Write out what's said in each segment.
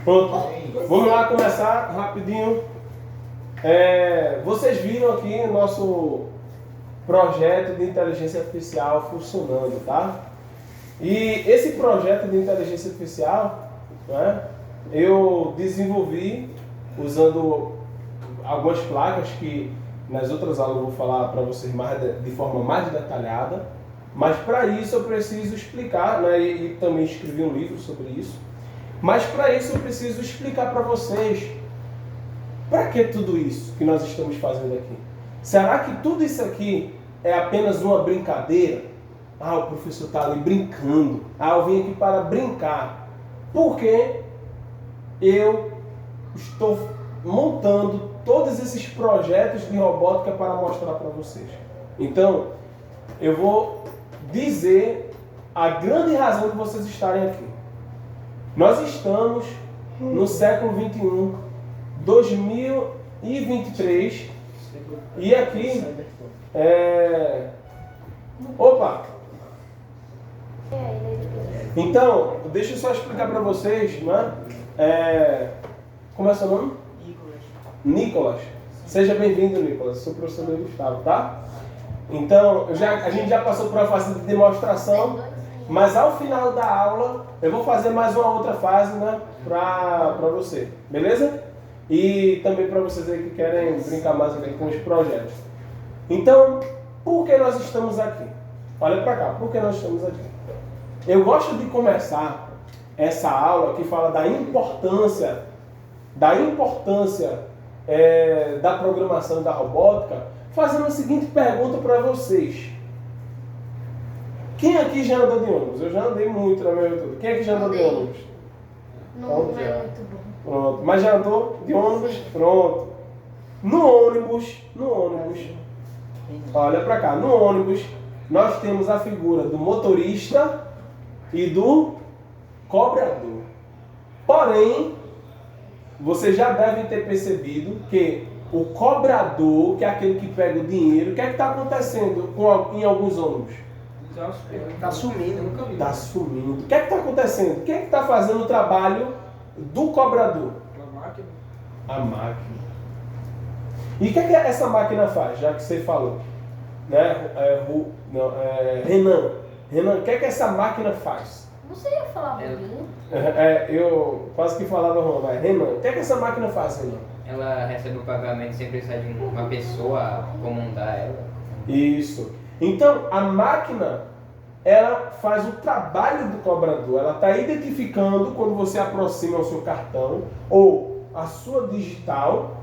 Pronto, vamos lá começar rapidinho. Vocês viram aqui o nosso projeto de inteligência artificial funcionando, tá? E esse projeto de inteligência artificial, né, eu desenvolvi usando algumas placas que nas outras aulas eu vou falar para vocês de forma mais detalhada. Mas para isso eu preciso explicar, né, e também escrevi um livro sobre isso. Mas para isso eu preciso explicar para vocês para que tudo isso que nós estamos fazendo aqui. Será que tudo isso aqui é apenas uma brincadeira? Ah, o professor está ali brincando. Ah, eu vim aqui para brincar. Porque eu estou montando todos esses projetos de robótica para mostrar para vocês. Então, eu vou dizer a grande razão de vocês estarem aqui. Nós estamos no século 21, 2023, e aqui Opa! Então, deixa eu só explicar para vocês, né? Como é seu nome? Nicolas. Seja bem-vindo, Nicolas. Eu sou o professor Gustavo, tá? Então, a gente já passou por uma fase de demonstração, mas ao final da aula eu vou fazer mais uma outra fase, né, para você, beleza? E também para vocês aí que querem brincar mais aqui com os projetos. Então, por que nós estamos aqui? Olha para cá, por que nós estamos aqui? Eu gosto de começar essa aula que fala da importância da programação da robótica, fazendo a seguinte pergunta para vocês. Quem aqui já andou de ônibus? Eu já andei muito na minha vida toda. Quem aqui já andou de ônibus? Não é muito bom. Pronto. Mas já andou de ônibus? Pronto. No ônibus, olha para cá, no ônibus nós temos a figura do motorista e do cobrador. Porém, vocês já devem ter percebido que o cobrador, que é aquele que pega o dinheiro, o que é que está acontecendo em alguns ônibus? Está sumindo, nunca vi. Está sumindo. O que é que está acontecendo? Quem é que está fazendo o trabalho do cobrador? A máquina. A máquina. E o que é que essa máquina faz, já que você falou? Né? Renan, o que é que essa máquina faz? Você ia falar pouquinho? Eu quase que falava Renan. Renan, o que é que essa máquina faz, Renan? Ela recebe o pagamento sem precisar de uma pessoa comandar ela. Isso. Então, a máquina, ela faz o trabalho do cobrador. Ela está identificando quando você aproxima o seu cartão ou a sua digital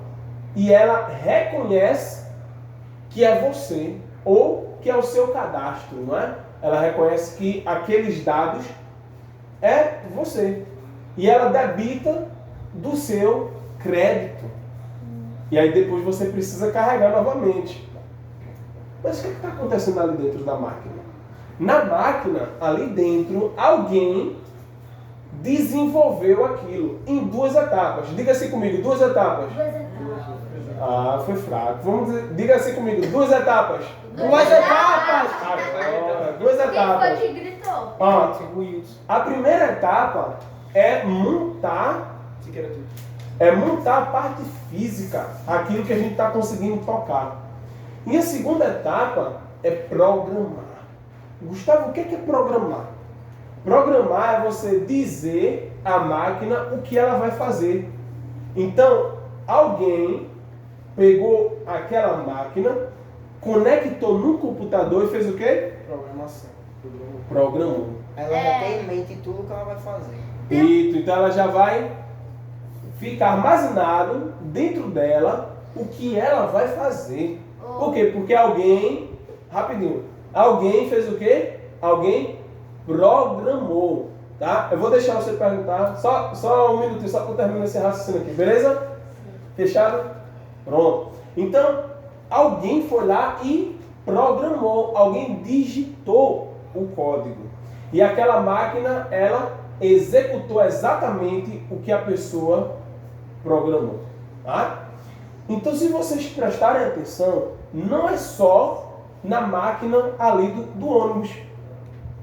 e ela reconhece que é você ou que é o seu cadastro, não é? Ela reconhece que aqueles dados é você. E ela debita do seu crédito. E aí depois você precisa carregar novamente. Mas o que está acontecendo ali dentro da máquina? Na máquina, ali dentro, alguém desenvolveu aquilo em 2 etapas. Diga assim comigo, 2 etapas. 2 etapas. Ah, foi fraco. Diga assim comigo, 2 etapas. 2 etapas! Agora, 2 Quem etapas. foi que gritou? Ó, a primeira etapa é montar a parte física, aquilo que a gente está conseguindo tocar. E a segunda etapa é programar. Gustavo, o que é programar? Programar é você dizer à máquina o que ela vai fazer. Então, alguém pegou aquela máquina, conectou num computador e fez o quê? Programação. Programou. Ela já tem em mente tudo que ela vai fazer. Isso, então ela já vai ficar armazenado dentro dela o que ela vai fazer. Por quê? Porque alguém fez o quê? Alguém programou, tá? Eu vou deixar você perguntar, só um minutinho, só para eu terminar esse raciocínio aqui, beleza? Fechado? Pronto. Então, alguém foi lá e programou, alguém digitou o código. E aquela máquina, ela executou exatamente o que a pessoa programou, tá? Então, se vocês prestarem atenção, não é só na máquina ali do ônibus.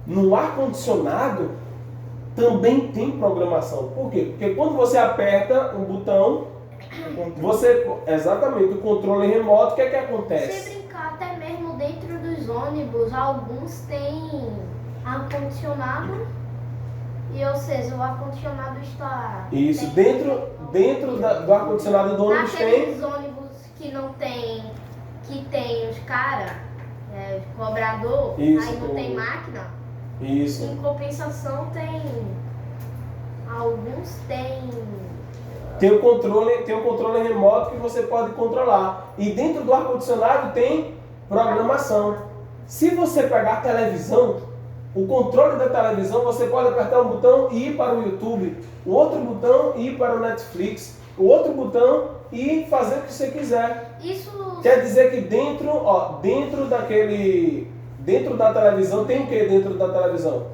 No ar-condicionado, também tem programação. Por quê? Porque quando você aperta um botão, você, exatamente, o controle remoto, o que é que Se acontece? brincar, até mesmo dentro dos ônibus, alguns têm ar-condicionado. E, ou seja, o ar-condicionado está... Isso, tem- dentro do ar-condicionado do ônibus tem... Naqueles ônibus que não tem, que tem os caras, cobrador, Isso, aí não tem- tem máquina. Isso. Em compensação tem, alguns tem, Tem um controle remoto que você pode controlar. E dentro do ar-condicionado tem programação. Se você pegar a televisão, o controle da televisão, você pode apertar um botão e ir para o YouTube, o outro botão e ir para o Netflix, o outro botão e fazer o que você quiser. isso, Quer dizer que dentro da televisão tem o que dentro da televisão?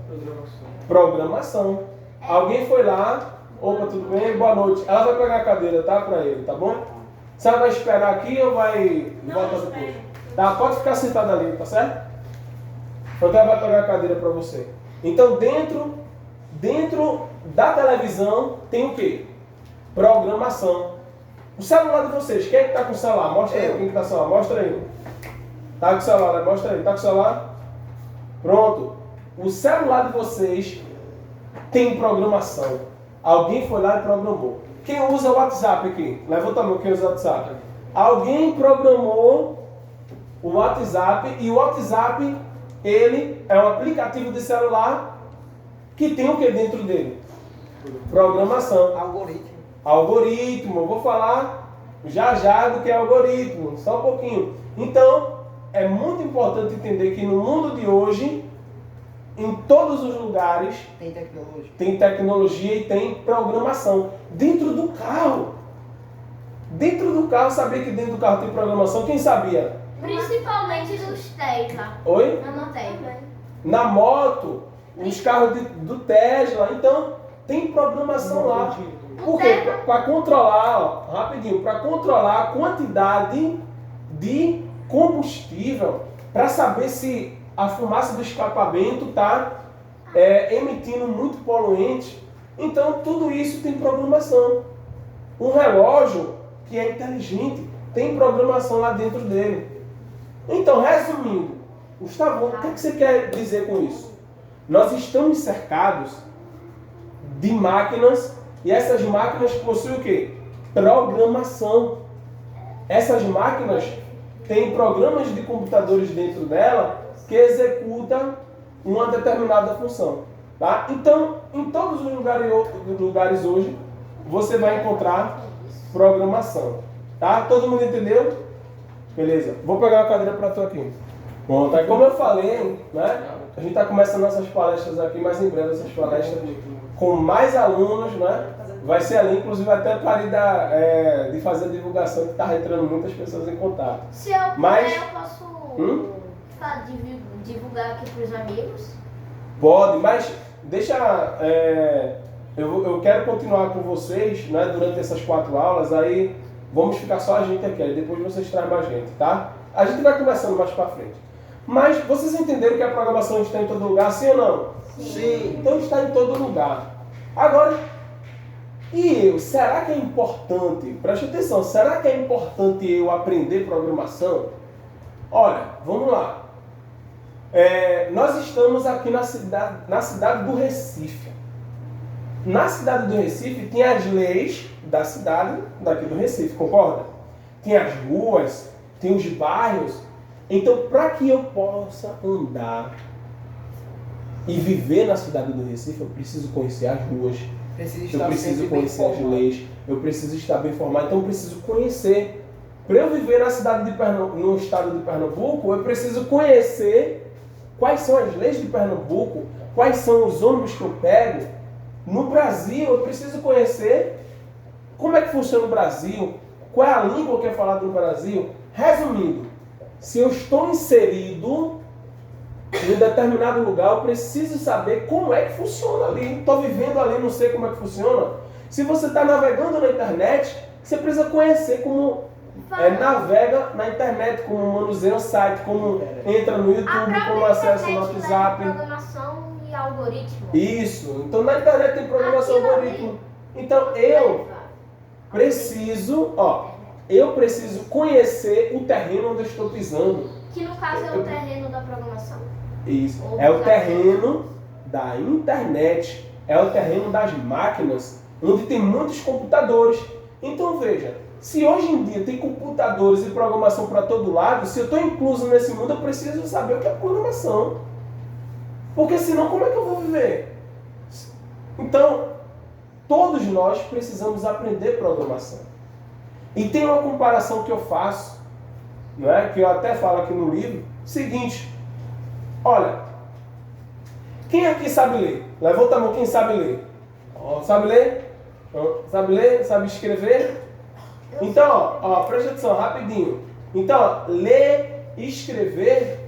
Programação. Alguém foi lá, opa, tudo bem? Boa noite. Ela vai pegar a cadeira, tá? Pra ele, tá bom? Você vai esperar aqui ou vai voltar depois? Tá, pode ficar sentado ali, tá certo? Então ela vai pegar a cadeira pra você. Então dentro da televisão tem o que? Programação. O celular de vocês, quem é que tá com o celular? Mostra aí, quem que tá com o celular? Mostra aí. Tá com o celular, né? Mostra aí. Tá com o celular? Pronto. O celular de vocês tem programação. Alguém foi lá e programou. Quem usa o WhatsApp aqui? Levanta a mão, quem usa o WhatsApp? Alguém programou o WhatsApp e o WhatsApp, ele é um aplicativo de celular que tem o que dentro dele? Programação. Algoritmo, eu vou falar já do que é algoritmo, só um pouquinho. Então, é muito importante entender que no mundo de hoje, em todos os lugares, tem tecnologia e tem programação. Dentro do carro. Sabia que dentro do carro tem programação? Quem sabia? principalmente dos Tesla, Oi? na Tesla. Na moto, os carros do Tesla. Então, tem programação lá. Por quê? Para controlar, ó, rapidinho, para controlar a quantidade de combustível, para saber se a fumaça do escapamento está emitindo muito poluente. Então, tudo isso tem programação. Um relógio que é inteligente tem programação lá dentro dele. Então, resumindo, Gustavo, o que você quer dizer com isso? Nós estamos cercados de máquinas e essas máquinas possuem o quê? Programação. Essas máquinas têm programas de computadores dentro dela que executam uma determinada função. Tá? Então, em todos os lugares hoje, você vai encontrar programação. Tá? Todo mundo entendeu? Beleza. Vou pegar uma cadeira para tu aqui. Bom, tá? Como eu falei, né? A gente está começando nossas palestras aqui, mas em breve essas palestras com mais alunos, né? Vai ser ali, inclusive até para de fazer a divulgação, que está entrando muitas pessoas em contato. Se eu puder, Mas- eu posso divulgar aqui para os amigos. Pode, mas deixa... eu quero continuar com vocês, né, durante essas 4 aulas, aí vamos ficar só a gente aqui, aí depois vocês trazem mais gente, tá? A gente vai conversando mais para frente. Mas vocês entenderam que a programação está em todo lugar, sim ou não? Sim. Então está em todo lugar. Agora, e eu? Será que é importante? Preste atenção, será que é importante eu aprender programação? Olha, vamos lá. Nós estamos aqui na cidade do Recife. Na cidade do Recife tem as leis da cidade daqui do Recife, concorda? Tem as ruas, tem os bairros. Então, para que eu possa andar e viver na cidade do Recife, eu preciso conhecer as ruas, eu preciso conhecer as leis, eu preciso estar bem informado, então eu preciso conhecer. Para eu viver na cidade de Pernambuco, no estado de Pernambuco, eu preciso conhecer quais são as leis de Pernambuco, quais são os ônibus que eu pego. No Brasil, eu preciso conhecer como é que funciona o Brasil, qual é a língua que é falada no Brasil. Resumindo, se eu estou inserido em um determinado lugar, eu preciso saber como é que funciona ali. Estou vivendo ali, não sei como é que funciona. Se você está navegando na internet, você precisa conhecer como navega na internet, como manuseia o site, como entra no YouTube, como acessa o WhatsApp. Programação e de algoritmo. Isso. Então na internet tem programação Aquilo algoritmo. Então eu preciso conhecer o terreno onde eu estou pisando. Que no caso é o terreno da programação. Isso. É o terreno da internet. É o terreno das máquinas, onde tem muitos computadores. Então veja, se hoje em dia tem computadores e programação para todo lado, se eu estou incluso nesse mundo, eu preciso saber o que é programação. Porque senão como é que eu vou viver? Então, todos nós precisamos aprender programação. E tem uma comparação que eu faço, não é? Que eu até falo aqui no livro, seguinte, olha, quem aqui sabe ler? Levanta a mão quem sabe ler. Sabe ler? Sabe ler? Sabe escrever? Então, presta atenção, rapidinho. Então, ler e escrever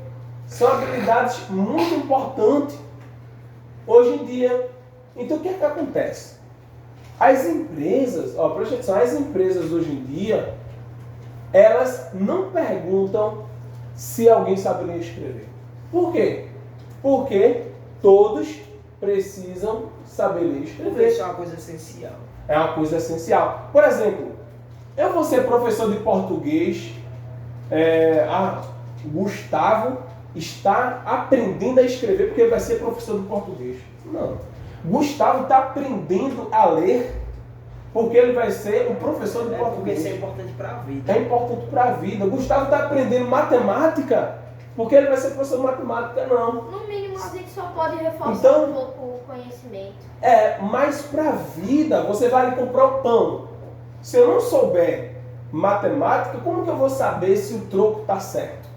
são habilidades muito importantes hoje em dia. Então, o que é que acontece? As empresas, presta atenção, as empresas hoje em dia, elas não perguntam se alguém sabe ler e escrever. Por quê? Porque todos precisam saber ler e escrever. Isso é uma coisa essencial. É uma coisa essencial. Por exemplo, eu vou ser professor de português, Gustavo está aprendendo a escrever porque ele vai ser professor de português. Não. Gustavo está aprendendo a ler porque ele vai ser o professor de português. Porque isso é importante para a vida. É importante para a vida. Gustavo está aprendendo matemática porque ele vai ser professor de matemática, não. No mínimo, a gente só pode reforçar Então, um pouco o conhecimento. Mas para a vida, você vai ali comprar o pão. Se eu não souber matemática, como que eu vou saber se o troco está certo?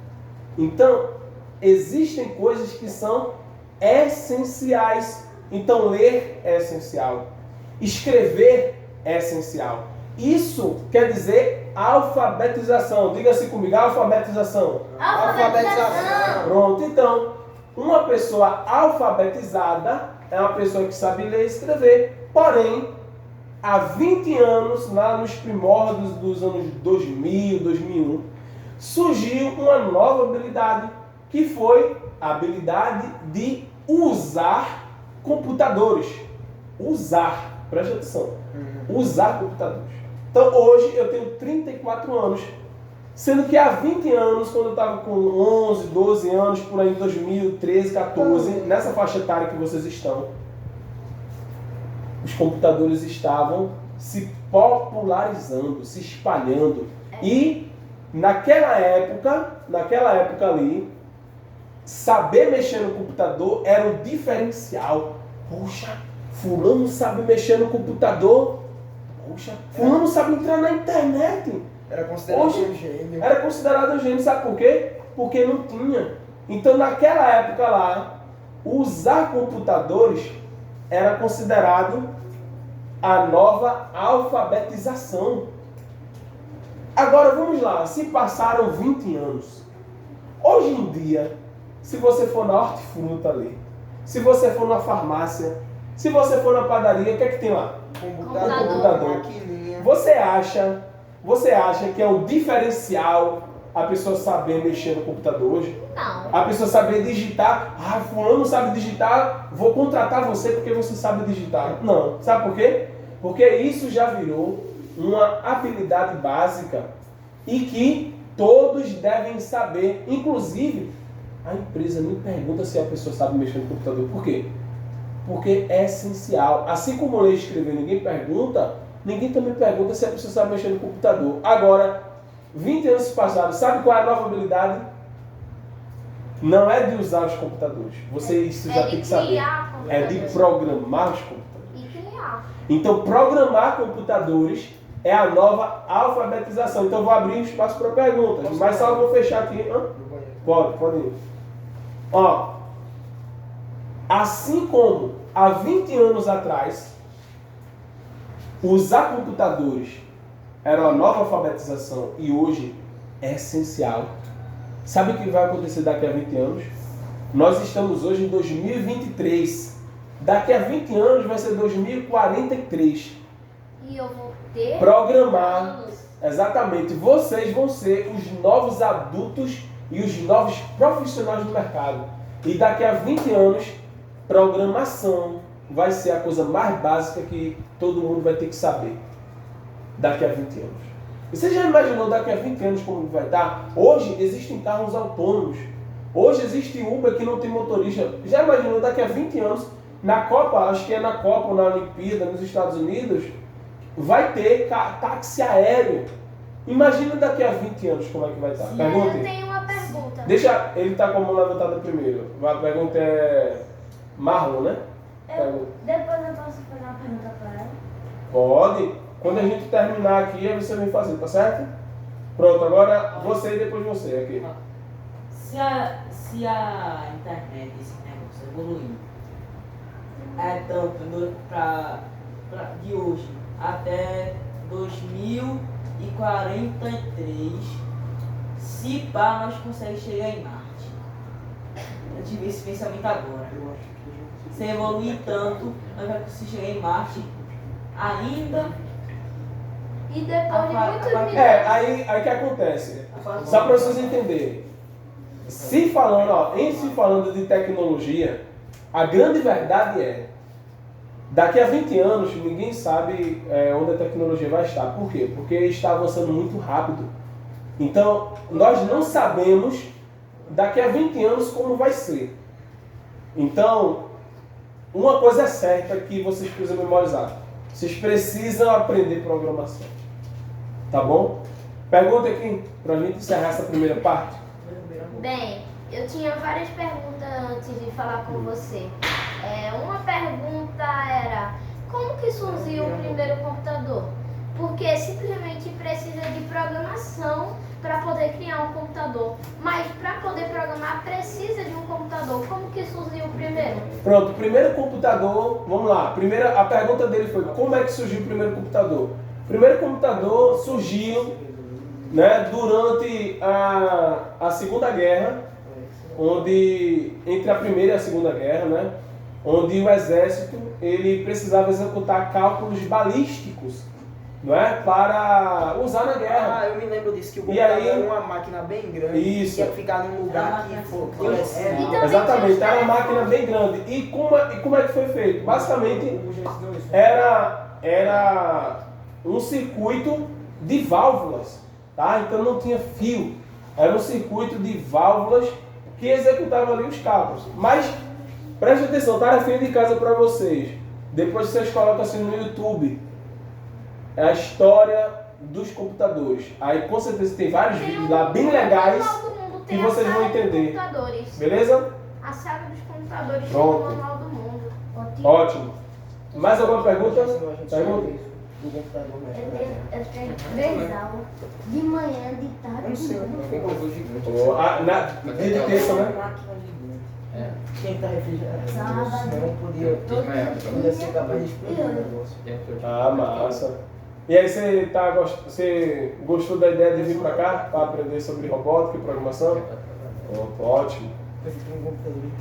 Então, existem coisas que são essenciais. Então, ler é essencial. Escrever é essencial. Isso quer dizer alfabetização. Diga assim comigo, alfabetização. Alfabetização. Pronto, então, uma pessoa alfabetizada é uma pessoa que sabe ler e escrever. Porém, há 20 anos, lá nos primórdios dos anos 2000, 2001, surgiu uma nova habilidade, que foi a habilidade de usar computadores. Usar, preste atenção, usar computadores. Então hoje eu tenho 34 anos, sendo que há 20 anos, quando eu estava com 11, 12 anos, por aí em 2013, 14, nessa faixa etária que vocês estão, os computadores estavam se popularizando, se espalhando. E naquela época ali, saber mexer no computador era um diferencial. Poxa, fulano sabe mexer no computador. Poxa, fulano sabe entrar na internet. Era considerado um gênio. Era considerado um gênio, sabe por quê? Porque não tinha. Então naquela época lá, usar computadores era considerado a nova alfabetização. Agora vamos lá, se passaram 20 anos. Hoje em dia, se você for na hortifruta ali, se você for na farmácia, se você for na padaria, o que é que tem lá? Computador. Maquininha. Você acha que é o diferencial a pessoa saber mexer no computador hoje? Não. A pessoa saber digitar. Fulano sabe digitar, vou contratar você porque você sabe digitar. Não. Sabe por quê? Porque isso já virou uma habilidade básica e que todos devem saber. Inclusive, a empresa nem pergunta se a pessoa sabe mexer no computador. Por quê? Porque é essencial. Assim como ler e escrever ninguém pergunta, ninguém também pergunta se a pessoa sabe mexer no computador. Agora, 20 anos passados, sabe qual é a nova habilidade? Não é de usar os computadores. Isso já tem que saber. É de programar os computadores. E criar. Então, programar computadores é a nova alfabetização. Então, eu vou abrir espaço para perguntas. Mas só vou fechar aqui. Pode ir. Assim como há 20 anos atrás, usar computadores era uma nova alfabetização e hoje é essencial. Sabe o que vai acontecer daqui a 20 anos? Nós estamos hoje em 2023. Daqui a 20 anos vai ser 2043. E eu vou ter Programar. Exatamente. Vocês vão ser os novos adultos e os novos profissionais do mercado. E daqui a 20 anos, programação vai ser a coisa mais básica que todo mundo vai ter que saber daqui a 20 anos. E você já imaginou daqui a 20 anos como vai estar? Hoje existem carros autônomos. Hoje existe Uber que não tem motorista. Já imaginou daqui a 20 anos, na Copa, acho que é na Copa ou na Olimpíada, nos Estados Unidos, vai ter táxi aéreo. Imagina daqui a 20 anos como é que vai estar. Eu tenho uma pergunta. Deixa, ele está com a mão levantada primeiro. A pergunta é Marlon, né? Depois eu posso fazer uma pergunta para ela? Pode. Quando a gente terminar aqui, aí você vem fazer, tá certo? Pronto, agora você e depois você aqui. Se a internet, esse negócio evoluir, tanto de hoje até 2043, se pá, nós conseguimos chegar em Marte. Eu tive esse pensamento agora. Se evoluir tanto, nós vamos conseguir chegar em Marte ainda. E depois de muitos milhões. Aí o que acontece? Só para vocês entenderem. Se falando de tecnologia, a grande verdade é, daqui a 20 anos, ninguém sabe onde a tecnologia vai estar. Por quê? Porque está avançando muito rápido. Então, nós não sabemos daqui a 20 anos como vai ser. Então, uma coisa é certa que vocês precisam memorizar. Vocês precisam aprender programação. Tá bom? Pergunta aqui, para a gente encerrar essa primeira parte. Bem, eu tinha várias perguntas antes de falar com você. Uma pergunta era, como que surgiu o primeiro computador? Porque simplesmente precisa de programação para poder criar um computador. Mas para poder programar precisa de um computador. Como que surgiu o primeiro? Pronto, o primeiro computador, vamos lá. A pergunta dele foi, como é que surgiu o primeiro computador? O primeiro computador surgiu, né, durante a Segunda Guerra, entre a Primeira e a Segunda Guerra, né, onde o exército ele precisava executar cálculos balísticos, não é, para usar na guerra. Eu me lembro disso, que o computador era uma máquina bem grande, isso, que ia ficar num lugar que fosse. Exatamente, era uma máquina bem grande. E como é que foi feito? Basicamente, era um circuito de válvulas, tá? Então não tinha fio, era um circuito de válvulas que executava ali os cabos. Mas, preste atenção, tarefinha de casa para vocês. Depois vocês colocam assim no YouTube, é a história dos computadores. Aí com certeza tem vários vídeos lá bem legais que vocês vão entender. Beleza? A saga dos computadores Pronto. tem o Manual do Mundo. Ótimo. Mais alguma pergunta? Pergunta? Do computador, Eu tenho 3 aulas. De manhã, de tarde. Não sei, Tem robô gigante. Dia de terça, né? Quem tá refrigerado? Sábado. Não podia ser capaz de explodir o negócio. Ah, massa. E aí você gostou da ideia de vir pra cá para aprender sobre robótica e programação? Ótimo. Eu fiquei um computador.